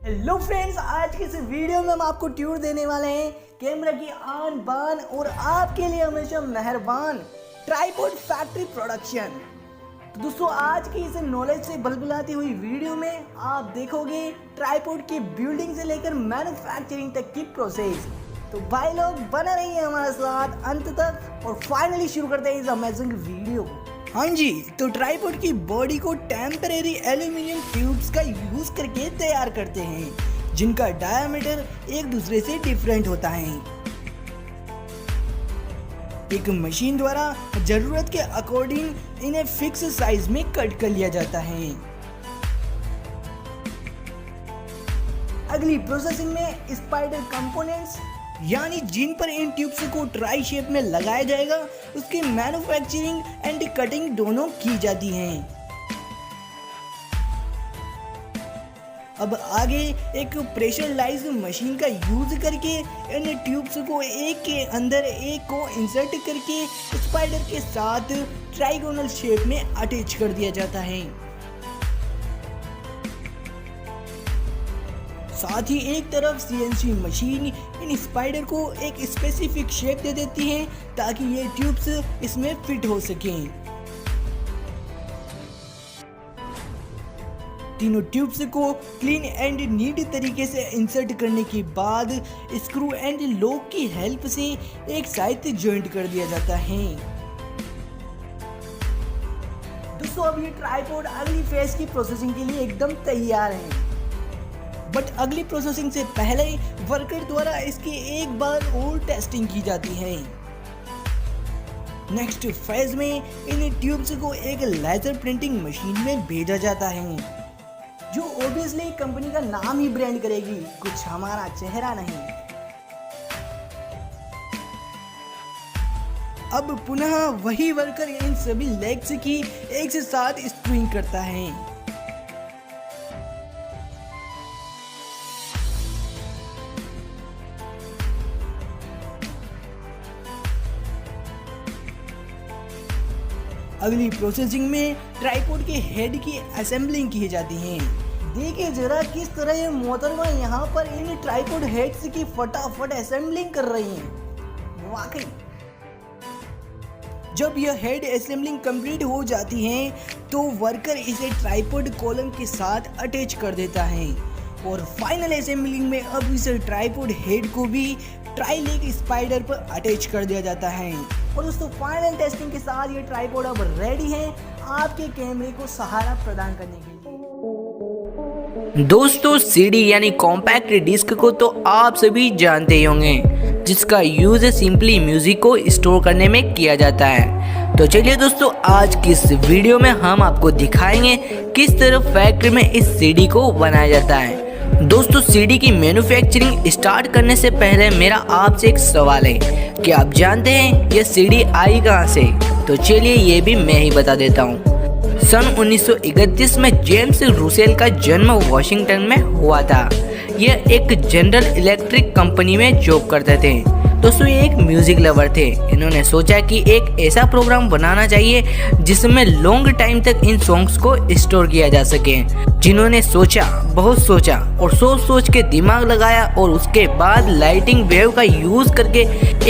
Hello friends, आज की इस वीडियो में हम आपको ट्यूर देने वाले हैं कैमरा की आन बान और आपके लिए हमेशा मेहरबान ट्राइपॉड फैक्ट्री प्रोडक्शन। तो दोस्तों, आज की इस नॉलेज से बलबलाती हुई वीडियो में आप देखोगे ट्राइपॉड की बिल्डिंग से लेकर मैन्युफैक्चरिंग तक की प्रोसेस। तो भाई लोग बने रहिए हमारे साथ अंत तक और फाइनली शुरू करते हैं इस अमेजिंग वीडियो को। हाँ जी, तो ट्राइपॉड की बॉडी को टेम्परेरी एल्यूमिनियम ट्यूब्स का यूज करके तैयार करते हैं, जिनका डायमीटर एक दूसरे से डिफरेंट होता है। एक मशीन द्वारा जरूरत के अकॉर्डिंग इन्हें फिक्स साइज में कट कर लिया जाता है। अगली प्रोसेसिंग में स्पाइडर कंपोनेंट्स, यानी जिन पर इन ट्यूब्स को ट्राई शेप में लगाया जाएगा, उसकी मैन्युफैक्चरिंग एंड कटिंग दोनों की जाती हैं। अब आगे एक प्रेशराइज्ड मशीन का यूज करके इन ट्यूब्स को एक के अंदर एक को इंसर्ट करके स्पाइडर के साथ ट्राइगोनल शेप में अटैच कर दिया जाता है। साथ ही एक तरफ सीएनसी मशीन इन स्पाइडर को एक स्पेसिफिक शेप दे देती है ताकि ये ट्यूब्स इसमें फिट हो सकें। तीनों ट्यूब्स को क्लीन एंड नीट तरीके से इंसर्ट करने के बाद स्क्रू एंड लॉक की हेल्प से एक साइड जॉइंट कर दिया जाता है। दोस्तों, अब ये ट्राइपॉड अगली फेज की प्रोसेसिंग के लिए एकदम तैयार है। बट अगली प्रोसेसिंग से पहले वर्कर द्वारा इसकी एक बार और टेस्टिंग की जाती है। नेक्स्ट फेज में इन ट्यूब्स को एक लेजर प्रिंटिंग मशीन में भेजा जाता है, जो ऑब्वियसली कंपनी का नाम ही ब्रांड करेगी, कुछ हमारा चेहरा नहीं। अब पुनः वही वर्कर इन सभी लेग्स की एक से साथ स्क्रूइंग करता है। अगली प्रोसेसिंग में ट्राइपॉड के हेड की असेंबलिंग की जाती है। देखिए जरा किस तरह ये मोहतरमा यहाँ पर इन ट्राइपॉड हेड्स की फटाफट असेंबलिंग कर रही हैं। वाकई जब यह हेड असेंबलिंग कंप्लीट हो जाती है तो वर्कर इसे ट्राइपॉड कॉलम के साथ अटैच कर देता है और फाइनल असेंबलिंग में अब इस ट्राइपॉड हेड को भी ट्राई लेग स्पाइडर पर अटैच कर दिया जाता है। और दोस्तों, फाइनल टेस्टिंग के साथ ये ट्राइपॉड अब रेडी है आपके कैमरे को सहारा प्रदान करने के लिए। दोस्तों, सीडी यानी कॉम्पैक्ट डिस्क को तो आप सभी जानते ही होंगे, जिसका यूज सिंपली म्यूजिक को स्टोर करने में किया जाता है। तो चलिए दोस्तों, आज की इस वीडियो में हम आपको दिखाएंगे किस तरह फैक्ट्री में इस सीडी को बनाया जाता है। दोस्तों, सीडी की मैन्युफैक्चरिंग स्टार्ट करने से पहले मेरा आपसे एक सवाल है कि आप जानते हैं यह सीडी आई कहाँ से? तो चलिए ये भी मैं ही बता देता हूँ। सन 1931 में जेम्स रूसेल का जन्म वॉशिंगटन में हुआ था। यह एक जनरल इलेक्ट्रिक कंपनी में जॉब करते थे। दोस्तों, ये एक म्यूजिक लवर थे। इन्होंने सोचा कि एक ऐसा प्रोग्राम बनाना चाहिए जिसमें लॉन्ग टाइम तक इन सॉन्ग्स को स्टोर किया जा सके। जिन्होंने सोचा, बहुत सोचा और सोच के दिमाग लगाया और उसके बाद लाइटिंग वेव का यूज करके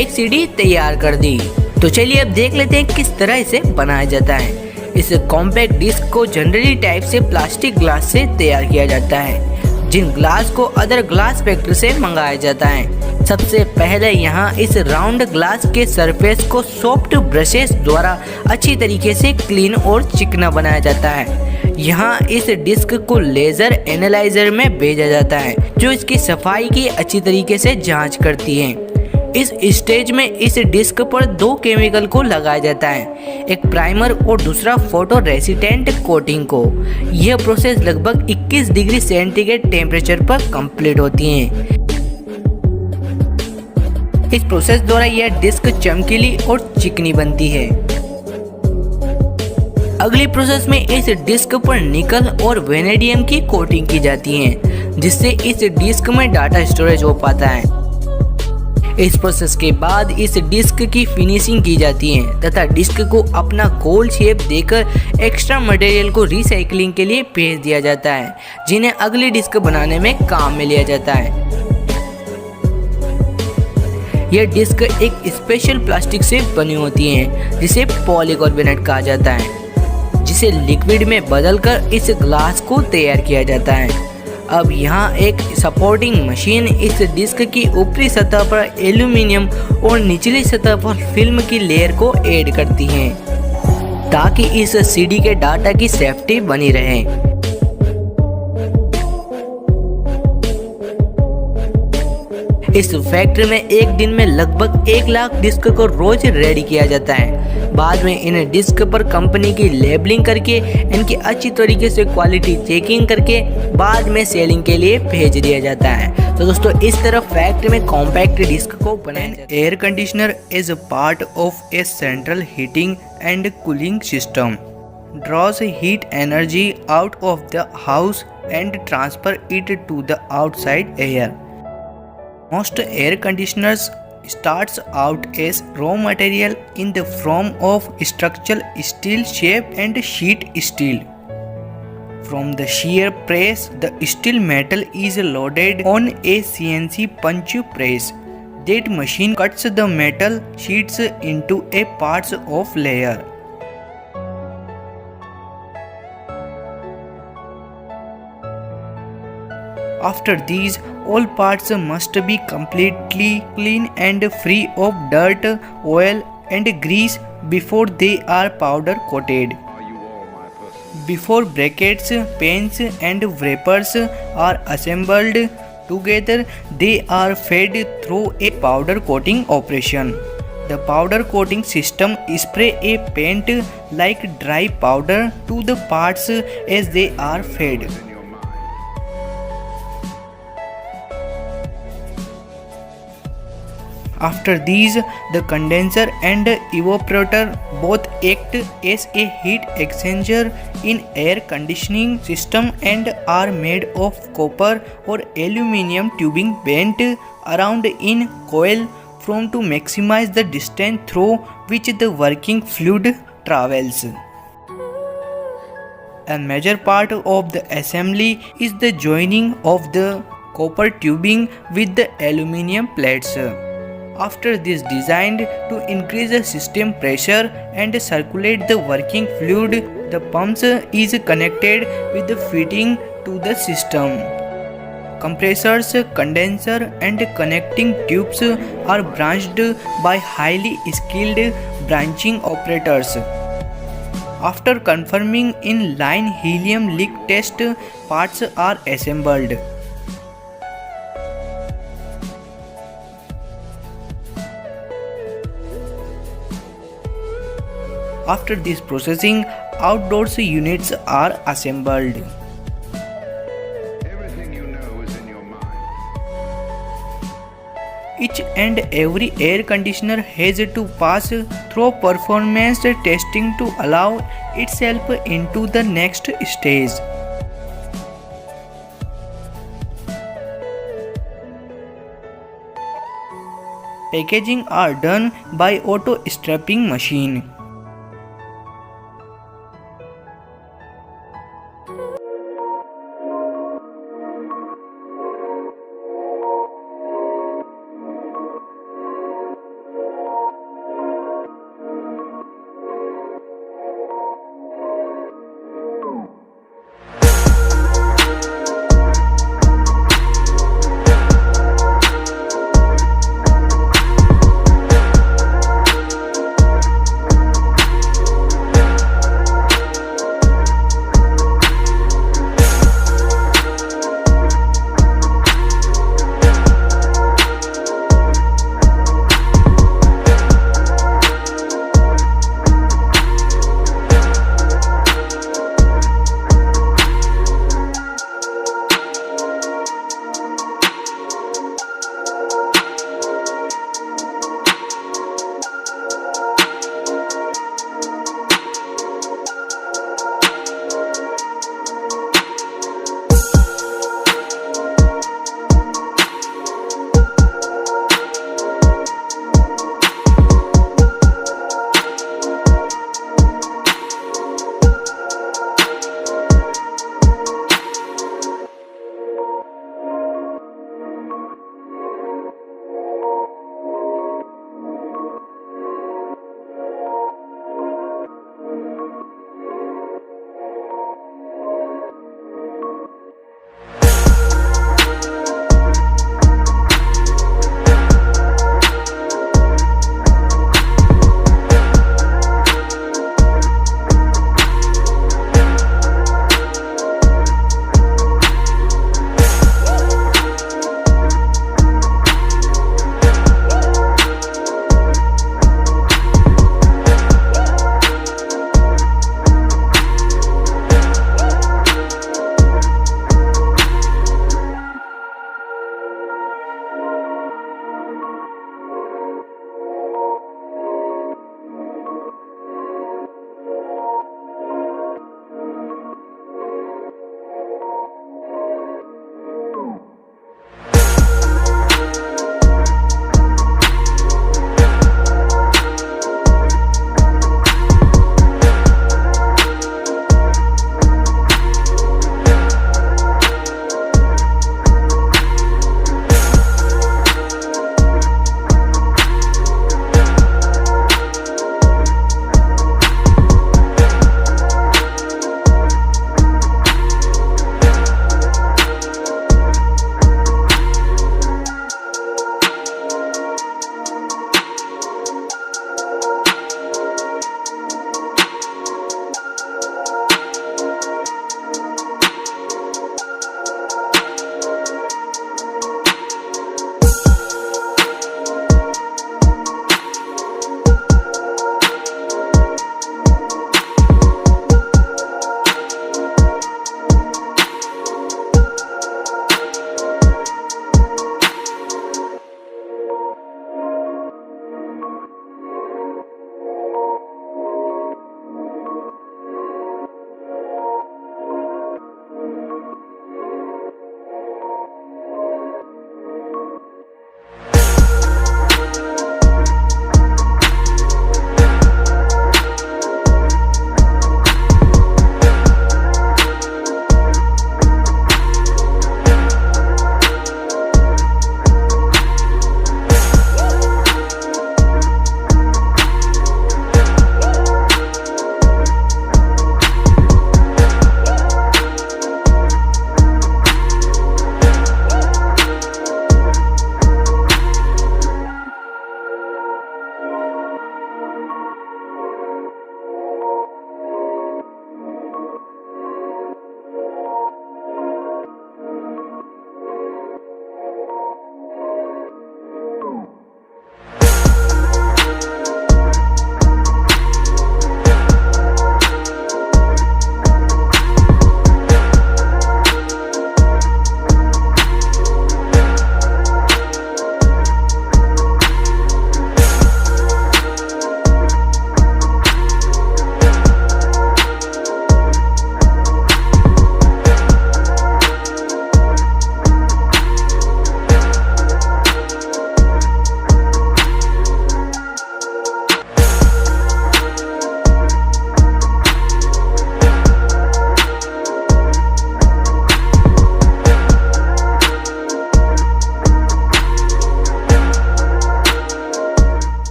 एक सीडी तैयार कर दी। तो चलिए अब देख लेते हैं किस तरह इसे बनाया जाता है। इस कॉम्पैक्ट डिस्क को जनरली टाइप से प्लास्टिक ग्लास से तैयार किया जाता है, जिन ग्लास को अदर ग्लास फैक्ट्री से मंगाया जाता है। सबसे पहले यहाँ इस राउंड ग्लास के सरफेस को सॉफ्ट ब्रशेस द्वारा अच्छी तरीके से क्लीन और चिकना बनाया जाता है। यहाँ इस डिस्क को लेजर एनालाइजर में भेजा जाता है, जो इसकी सफाई की अच्छी तरीके से जांच करती है। इस स्टेज में इस डिस्क पर दो केमिकल को लगाया जाता है, एक प्राइमर और दूसरा फोटो रेसिस्टेंट कोटिंग को। यह प्रोसेस लगभग 21 डिग्री सेंटीग्रेड टेम्परेचर पर कंप्लीट होती है। इस प्रोसेस द्वारा यह डिस्क चमकीली और चिकनी बनती है। अगली प्रोसेस में इस डिस्क पर निकल और वेनेडियम की कोटिंग की जाती है, जिससे इस डिस्क में डाटा स्टोरेज हो पाता है। इस प्रोसेस के बाद इस डिस्क की फिनिशिंग की जाती है तथा डिस्क को अपना गोल शेप देकर एक्स्ट्रा मटेरियल को रिसाइकलिंग के लिए भेज दिया जाता है, जिन्हें अगली डिस्क बनाने में काम में लिया जाता है। यह डिस्क एक स्पेशल प्लास्टिक से बनी होती हैं जिसे पॉलीकार्बोनेट कहा जाता है, जिसे लिक्विड में बदलकर इस ग्लास को तैयार किया जाता है। अब यहाँ एक सपोर्टिंग मशीन इस डिस्क की ऊपरी सतह पर एल्यूमिनियम और निचली सतह पर फिल्म की लेयर को ऐड करती है ताकि इस सीडी के डाटा की सेफ्टी बनी रहे। इस फैक्ट्री में एक दिन में लगभग 1 लाख डिस्क को रोज रेडी किया जाता है। बाद में इन डिस्क पर कंपनी की लेबलिंग करके इनकी अच्छी तरीके से क्वालिटी चेकिंग करके बाद में सेलिंग के लिए भेज दिया जाता है। तो दोस्तों इस तरह फैक्ट्री में कॉम्पैक्ट डिस्क को बनाया जाता है। Air conditioner is a part of A central heating and cooling system, draws heat energy out of the house and transfer it to the outside air. Most air conditioners starts out as raw material in the form of structural steel shape and sheet steel. From the shear press, the steel metal is loaded on a CNC punch press. That machine cuts the metal sheets into a parts of layer. After these, all parts must be completely clean and free of dirt, oil and grease before they are powder coated. Before brackets, pans and wrappers are assembled together, they are fed through a powder coating operation. The powder coating system spray a paint like dry powder to the parts as they are fed. After these, the condenser and evaporator both act as a heat exchanger in air conditioning system and are made of copper or aluminum tubing bent around in coil form to maximize the distance through which the working fluid travels. A major part of the assembly is the joining of the copper tubing with the aluminum plates. After this designed to increase the system pressure and circulate the working fluid, the pumps is connected with the fitting to the system. Compressors, condenser and connecting tubes are branched by highly skilled branching operators. After confirming in line helium leak test, parts are assembled. After this processing, outdoors units are assembled. Everything you know is in your mind. Each and every air conditioner has to pass through performance testing to allow itself into the next stage. Packaging are done by auto strapping machine.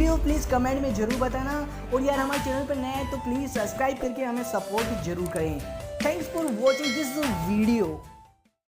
Video please comment में ज़रूर बताना, और यार हमारे channel पर नए हैं तो प्लीज़ सब्सक्राइब करके हमें सपोर्ट जरूर करें। Thanks for watching this video.